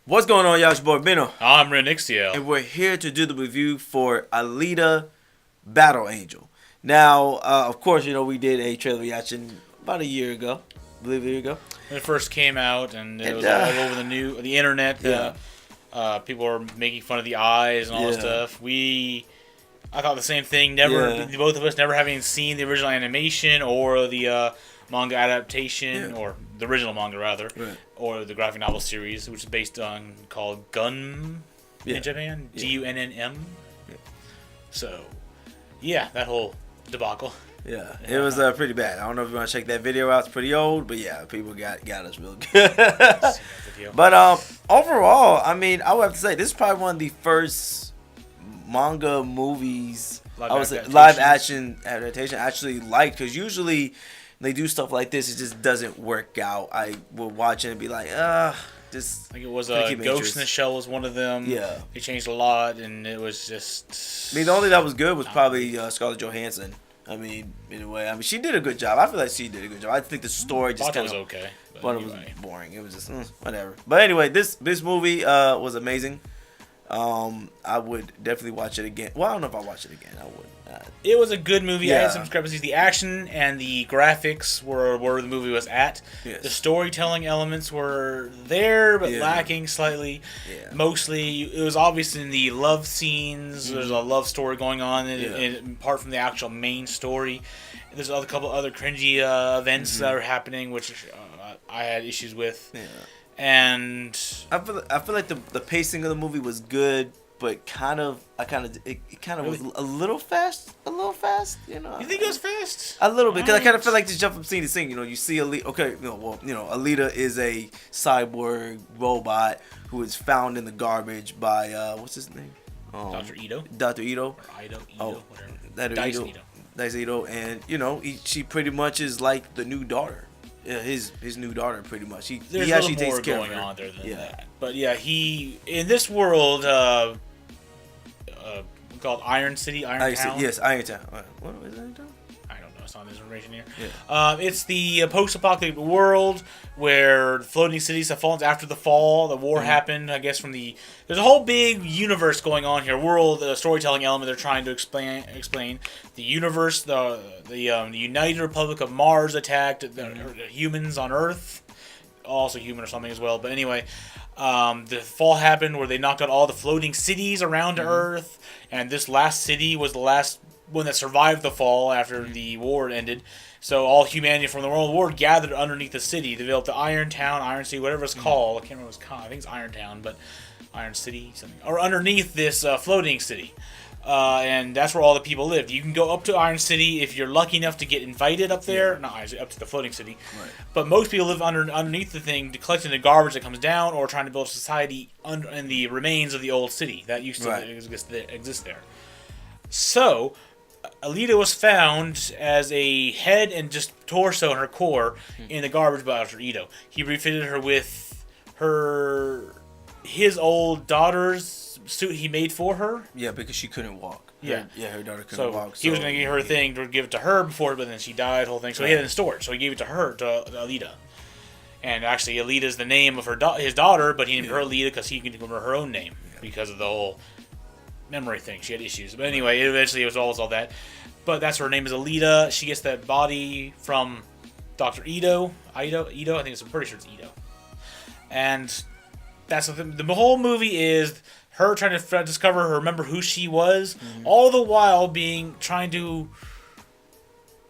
What's going on, y'all? It's your boy Bino. I'm Rionyxiel. And we're here to do the review for Alita Battle Angel. Now, of course, we did a trailer reaction about a year ago. I believe a year ago. When it first came out, and it was all over the internet. Yeah. People were making fun of the eyes and all that stuff. I thought the same thing. Both of us never having seen the original animation or the manga adaptation, or the original manga rather, or the graphic novel series, which is based on called Gun in Japan, Gunnm. Yeah. So, that whole debacle. Yeah, it was pretty bad. I don't know if you want to check that video out. It's pretty old, but yeah, people got us real good. But overall, I mean, I would have to say this is probably one of the first manga movies live action adaptation I actually liked, because usually they do stuff like this, it just doesn't work out. I will watch it and be like, just. I think it was Ghost in the Shell was one of them. Yeah, they changed a lot, and it was just. I mean, the only that was good was probably Scarlett Johansson. I mean, in a way, she did a good job. I feel like she did a good job. I think the story just kind of was okay, but it was boring. It was just whatever. But anyway, this movie was amazing. I would definitely watch it again. Well, I don't know if I'll watch it again. I would. It was a good movie. Yeah. I had some discrepancies. The action and the graphics were where the movie was at. Yes. The storytelling elements were there, but lacking slightly. Yeah. Mostly, it was obvious in the love scenes. There's a love story going on, apart from the actual main story. There's a couple other cringy events that are happening, which I had issues with. Yeah. And I feel like the pacing of the movie was good, but it kind of was a little fast. You think it was fast? A little bit, because I kind of feel like to jump from scene to scene. You see Alita. Okay, Alita is a cyborg robot who is found in the garbage by what's his name? Dr. Ito. Dr. Ito. Or Ito, whatever. That Dice Ito, and she pretty much is like the new daughter. Yeah, his new daughter, pretty much. He actually takes care of her. There's more going on there than that. But he in this world called Iron City, Iron Town. Yes, Iron Town. What is Iron Town? I don't know. It's not this information here. Yeah. It's the post-apocalyptic world where floating cities have fallen after the fall. The war happened, I guess, there's a whole big universe going on here. World storytelling element they're trying to explain. The universe, the United Republic of Mars attacked the humans on Earth. Also human or something as well. But anyway, the fall happened where they knocked out all the floating cities around Earth. And this last city was the last one that survived the fall after the war ended. So all humanity from the World War gathered underneath the city. They built the Iron Town, Iron City, whatever it's called. I can't remember what it's called. I think it's Iron Town, but Iron City, something. Or underneath this floating city. And that's where all the people lived. You can go up to Iron City if you're lucky enough to get invited up there. Not Iron City, up to the floating city. Right. But most people live underneath the thing, collecting the garbage that comes down, or trying to build a society in the remains of the old city that used to exist there. So, Alita was found as a head and just torso in her core in the garbage by Dr. Ito. He refitted her with his old daughter's suit he made for her. Yeah, because she couldn't walk. Her daughter couldn't walk. He was going to give her a thing to give it to her before, but then she died, whole thing. So he had it in storage. So he gave it to her, to Alita. And actually, Alita is the name of his daughter, but he named her Alita because he could give her her own name because of the whole memory thing. She had issues. But anyway, eventually it was always all that. But that's her name is Alita. She gets that body from Dr. Ito. Ito? I think I'm pretty sure it's Ito. And that's the whole movie is her trying to discover remember who she was, all the while trying to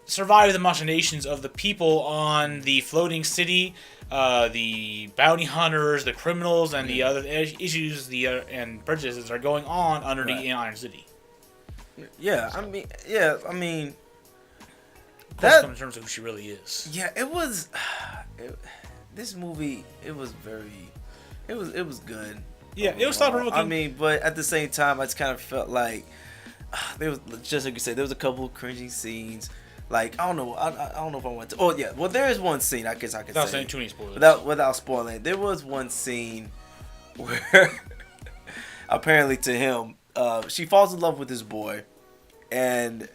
survive the machinations of the people on the floating city, the bounty hunters, the criminals, and the other issues and prejudices are going on underneath in Iron City. I mean, that in terms of who she really is. Yeah, it was. This movie, it was good. Yeah, it was thought-provoking. I mean, but at the same time, I just kind of felt like there was, just like you said, there was a couple of cringy scenes. Like, I don't know if I want to. Oh yeah, well there is one scene I guess I could say. Without saying too many spoilers. Without spoiling, there was one scene where apparently to him, she falls in love with this boy, and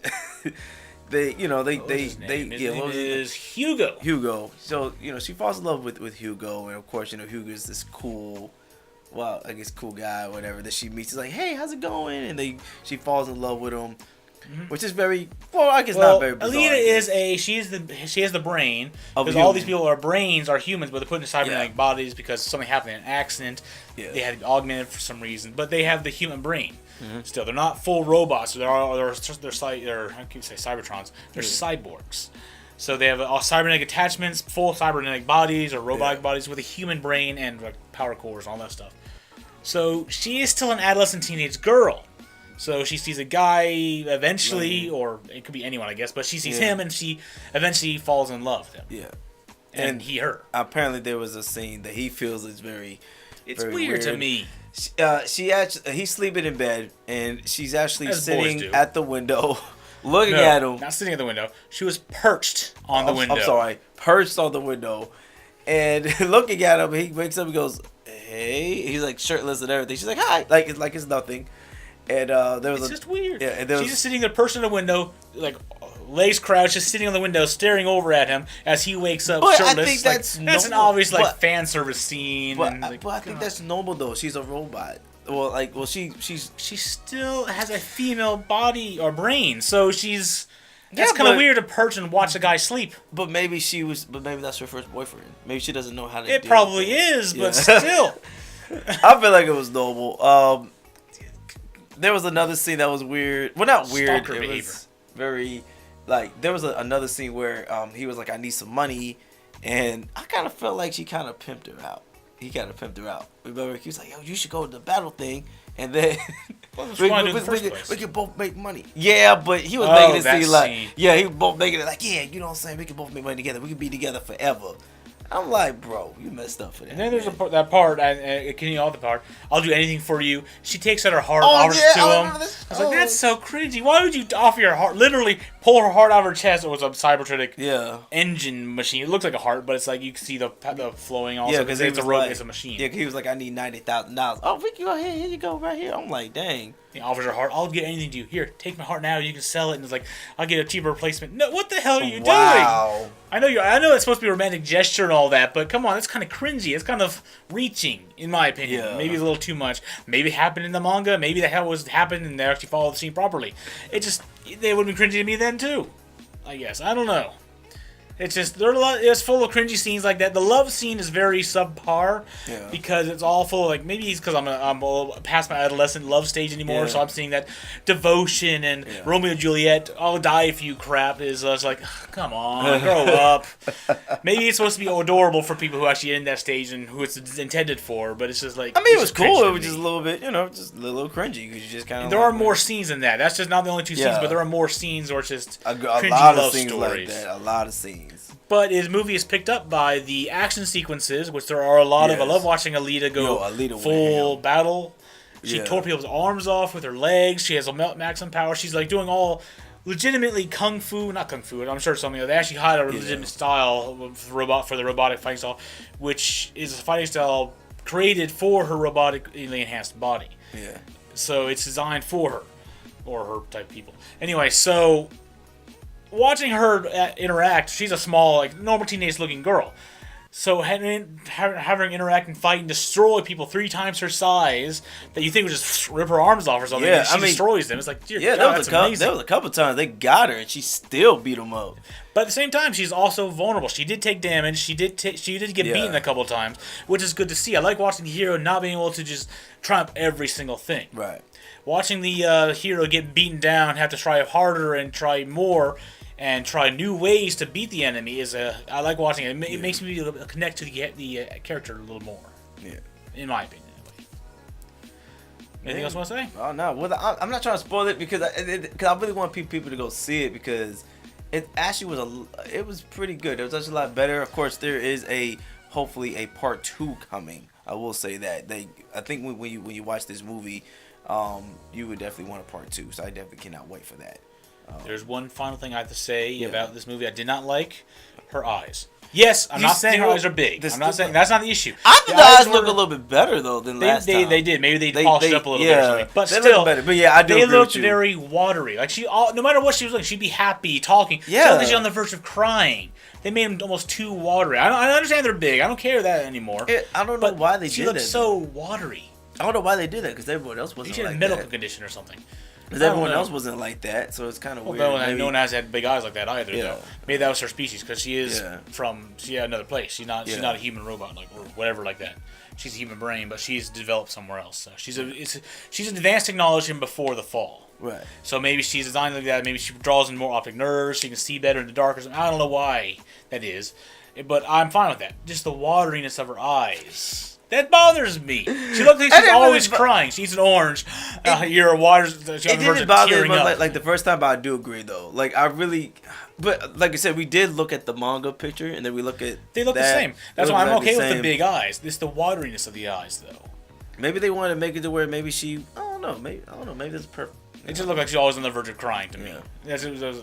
they is Hugo. Hugo. So she falls in love with Hugo, and of course Hugo is this cool well, I guess cool guy or whatever that she meets. He's like, hey, how's it going? And she falls in love with him. Which is very I guess not very bizarre. Alita she has the brain, because all these people are humans, but they're put in cybernetic bodies because something happened in an accident. Yeah. They had to be augmented for some reason, but they have the human brain. Still, they're not full robots. They're I keep saying Cybertrons. They're cyborgs. So they have cybernetic attachments, full cybernetic bodies or robotic bodies with a human brain and like power cores and all that stuff. So she is still an adolescent teenage girl. So she sees a guy eventually, or it could be anyone, I guess, but she sees him and she eventually falls in love with him. Yeah. And he her. Apparently there was a scene that he feels is very weird to me. He's sleeping in bed and she's actually sitting at the window looking at him. Not sitting at the window. She was perched on the window. I'm sorry. Perched on the window. And looking at him, he wakes up and goes, hey. He's like shirtless and everything. She's like, hi. Like it's nothing. And there was it's just weird. Yeah, and she's just sitting there, perched on the window, like legs crouched, just sitting on the window, staring over at him as he wakes up shirtless. I think that's an obvious fan service scene. But I think that's normal though. She's a robot. She still has a female body or brain, so she's. That's kind of weird to perch and watch a guy sleep. But maybe that's her first boyfriend. Maybe she doesn't know how to. It probably is, but still. I feel like it was normal. There was another scene that was weird. Well, not weird. Stalker it behavior. Was very, there was another scene where he was like, I need some money. And I kind of felt like she kind of pimped her out. He kind of pimped her out. Remember, he was like, yo, you should go to the battle thing. And then we can both make money. Yeah, but he was making it seem like, he was both making it like, yeah, you know what I'm saying? We can both make money together. We can be together forever. I'm like, bro, you messed up for that. And then there's that part, the part, I'll do anything for you. She takes out her heart, offers it to him. I was like, that's so cringy. Why would you offer your heart? Literally pull her heart out of her chest. It was a Cybertronic engine machine. It looks like a heart, but it's like you can see the flowing also. Because it's a machine. Yeah, he was like, I need $90,000. Oh, Vicky, here you go, right here. I'm like, dang. He offers her heart. I'll get anything to you. Here, take my heart now. You can sell it. And it's like, I'll get a cheaper replacement. No, what the hell are you doing? I know it's supposed to be a romantic gesture and all that, but come on, it's kind of cringy. It's kind of reaching, in my opinion. Yeah. Maybe it's a little too much. Maybe it happened in the manga. Maybe the hell happened and they actually followed the scene properly. They would have been cringy to me then too. I guess. I don't know. It's just it's full of cringy scenes like that. The love scene is very subpar because it's all full of maybe it's because I'm past my adolescent love stage anymore, so I'm seeing that devotion and Romeo and Juliet, I'll die if you crap is like, come on, grow up. Maybe it's supposed to be adorable for people who actually are in that stage and who it's intended for, but it's just like it was cool. It was just a little bit, just a little cringy because you just kind of. There are more scenes than that. That's just not the only two scenes, but there are more scenes where it's just a lot of scenes stories. Like that. A lot of scenes. But his movie is picked up by the action sequences, which there are a lot of. I love watching Alita go full battle. She tore people's arms off with her legs. She has a maximum power. She's like doing all legitimately kung fu, not kung fu. I'm sure it's something. They actually had a legitimate style for the robotic fighting style, which is a fighting style created for her robotically enhanced body. Yeah. So it's designed for her or her type of people. Anyway, so. Watching her interact, she's a small, normal teenage-looking girl. So having her interact and fight and destroy people 3 times her size that you think would just rip her arms off or something, and she destroys them. It's like, dear God, that's amazing. There was a couple times they got her and she still beat them up. But at the same time, she's also vulnerable. She did take damage. She did get beaten a couple of times, which is good to see. I like watching the hero not being able to just triumph every single thing. Right. Watching the hero get beaten down, have to try harder and try more, and try new ways to beat the enemy I like watching it. It makes me connect to the character a little more. Yeah. In my opinion, anyway. Anything else you want to say? Oh no, I'm not trying to spoil it because I really want people to go see it because it actually was pretty good. It was actually a lot better. Of course, there is hopefully a part 2 coming. I will say that I think when you watch this movie, you would definitely want a part 2. So I definitely cannot wait for that. There's one final thing I have to say about this movie I did not like. Her eyes. Yes, I'm not saying her eyes are big. I'm not saying that's not the issue. I think the eyes look a little bit better though than last time. They did. Maybe they polished up a little bit or something. But they still, look better. But yeah, I do they agree looked with you. very watery. Like no matter what she was looking, she'd be happy talking. Yeah, she looked like she's on the verge of crying. They made them almost too watery. I understand they're big. I don't care that anymore. I don't know why they did that. She looked so watery. I don't know why they did that because everyone else wasn't like that. She had a medical condition or something. Because everyone else wasn't like that, so it's kind of weird. No one has had big eyes like that either. Though. Maybe that was her species because she is from another place. She's not a human robot like or whatever like that. She's a human brain, but she's developed somewhere else. So she's advanced technology before the fall. Right. So maybe she's designed like that. Maybe she draws in more optic nerves. She can see better in the dark or something. I don't know why that is, but I'm fine with that. Just the wateriness of her eyes. That bothers me. She looks like she's always crying. She's an orange. Your water's. It didn't bother me like the first time, but I do agree though. Like I really, but like I said, we did look at the manga picture, and then we look at. They look the same. That's why I'm okay with the big eyes. It's the wateriness of the eyes, though. Maybe they wanted to make it to where maybe she. I don't know. Maybe that's perfect. It just looked like she's always on the verge of crying to me. Yeah.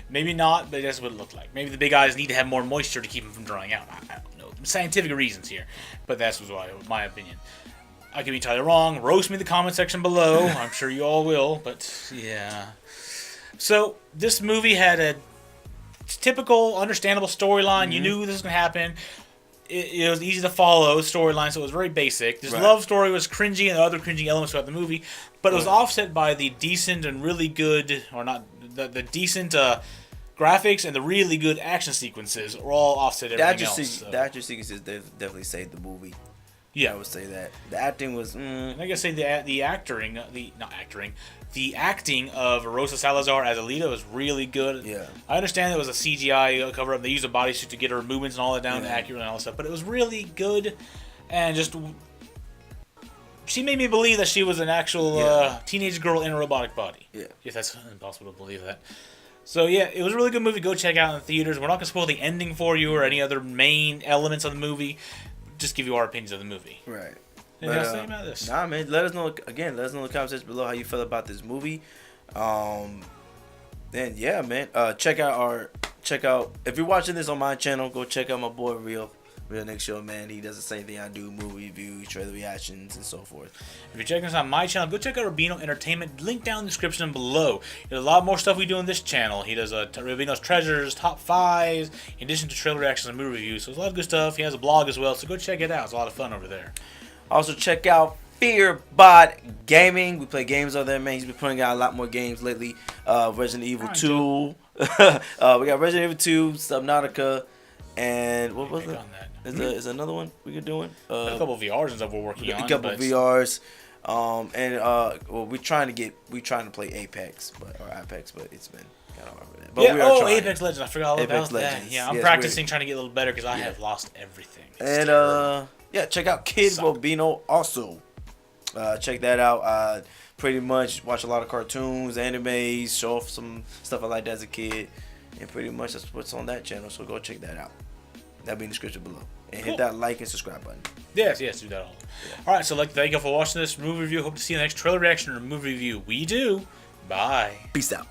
Maybe not, but that's what it looked like. Maybe the big eyes need to have more moisture to keep them from drying out. I don't know. Scientific reasons here, but that's my opinion. I could be entirely wrong. Roast me in the comment section below. I'm sure you all will, but yeah. So this movie had a typical, understandable storyline. Mm-hmm. You knew this was going to happen. It was easy to follow storyline, so it was very basic. This love story was cringy and the other cringy elements throughout the movie, but it was offset by the decent and really good, or not, the decent graphics and the really good action sequences were all offset everything else. The action sequences definitely saved the movie. Yeah, I would say that the acting was. I gotta say the acting of Rosa Salazar as Alita was really good. Yeah, I understand it was a CGI cover up. They used a bodysuit to get her movements and all that down accurate and all that stuff, but it was really good, and just she made me believe that she was an actual teenage girl in a robotic body. Yeah, if that's impossible to believe that. So yeah, it was a really good movie. Go check out in the theaters. We're not going to spoil the ending for you or any other main elements of the movie. Just give you our opinions of the movie. Right. Anything else to say about this? Nah, man. Let us know in the comment section below how you feel about this movie. Then yeah, man. Check out if you're watching this on my channel, go check out my boy Rionyxiel, man. He does the same thing I do: movie reviews, trailer reactions, and so forth. If you're checking us on my channel, go check out Robino Entertainment. Link down in the description below. There's a lot more stuff we do on this channel. He does Robino's Treasures, Top 5s, in addition to trailer reactions and movie reviews. So there's a lot of good stuff. He has a blog as well, so go check it out. It's a lot of fun over there. Also check out Fearbot Gaming. We play games over there, man. He's been putting out a lot more games lately. Resident Evil 2. We got Resident Evil 2, Subnautica, and what was it? Is another one we could doing? A couple of VRs and stuff we're working on. A couple of VRs, we're trying to play Apex, but it's been kind of hard with that. But Apex Legends! I forgot all about that. Yeah, I'm practicing, trying to get a little better because I have lost everything. Check out Kid Robino also. Check that out. Pretty much watch a lot of cartoons, animes, show off some stuff I liked as a kid, and pretty much that's what's on that channel. So go check that out. That'll be in the description below. And hit that like and subscribe button. Yes, do that all. Yeah. Alright, so thank you for watching this movie review. Hope to see you in the next trailer reaction or movie review. We do. Bye. Peace out.